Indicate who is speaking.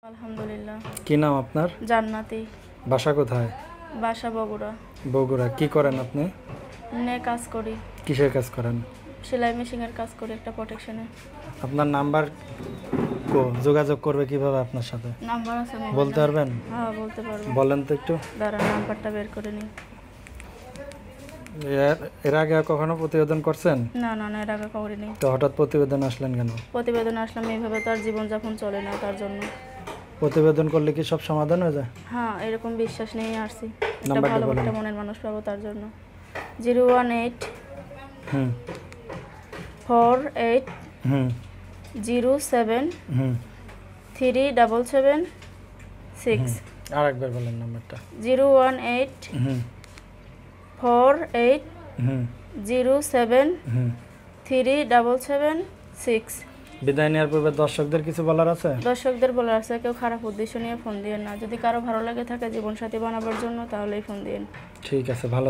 Speaker 1: আলহামদুলিল্লাহ।
Speaker 2: কি নাম আপনার?
Speaker 1: জান্নাতি।
Speaker 2: বাসা কোথায়?
Speaker 1: বাসা বগুড়া।
Speaker 2: বগুড়া। কি করেন আপনি?
Speaker 1: কাজ করি।
Speaker 2: কিসের কাজ করেন?
Speaker 1: সেলাই মেশিনের কাজ করি একটা প্রোটেকশনে।
Speaker 2: আপনার নাম্বার যোগাযোগ করবে কিভাবে আপনার সাথে?
Speaker 1: নাম্বার আছে
Speaker 2: বলতে পারবেন?
Speaker 1: হ্যাঁ বলতে পারবো।
Speaker 2: বলেন তো একটু।
Speaker 1: দাঁড়ান নাম্বারটা বের করে নিই।
Speaker 2: এর আগে কখনো প্রতিবেদন করছেন?
Speaker 1: না না না, এর আগে করিনি।
Speaker 2: তো হঠাৎ প্রতিবেদন আসলেন কেন?
Speaker 1: প্রতিবেদন আসলাম এইভাবে, তার জীবনযাপন চলে না, তার জন্য।
Speaker 2: প্রতিবেদন করলে কি সব সমাধান হয়ে যায়?
Speaker 1: হ্যাঁ, এরকম বিশ্বাস নিয়ে আসছি। একটা
Speaker 2: নাম্বারটা
Speaker 1: ভালো
Speaker 2: বলেন।
Speaker 1: একটা মনের মানুষ পাবো তার জন্য। 018
Speaker 2: হুম
Speaker 1: 48
Speaker 2: হুম
Speaker 1: 07
Speaker 2: হুম
Speaker 1: 3776।
Speaker 2: আরেকবার বলেন নাম্বারটা।
Speaker 1: 018
Speaker 2: হুম
Speaker 1: 48
Speaker 2: হুম
Speaker 1: 07
Speaker 2: হুম
Speaker 1: 3776।
Speaker 2: বিদায় নেওয়ার পূর্বে দর্শকদের কিছু বলার আছে?
Speaker 1: দর্শকদের বলার আছে, কেউ খারাপ উদ্দেশ্য নিয়ে ফোন দিয়েন না। যদি কারো ভালো লাগে থাকে জীবনসাথী বানাবার জন্য, তাহলেই ফোন দিয়েন।
Speaker 2: ঠিক আছে, ভালো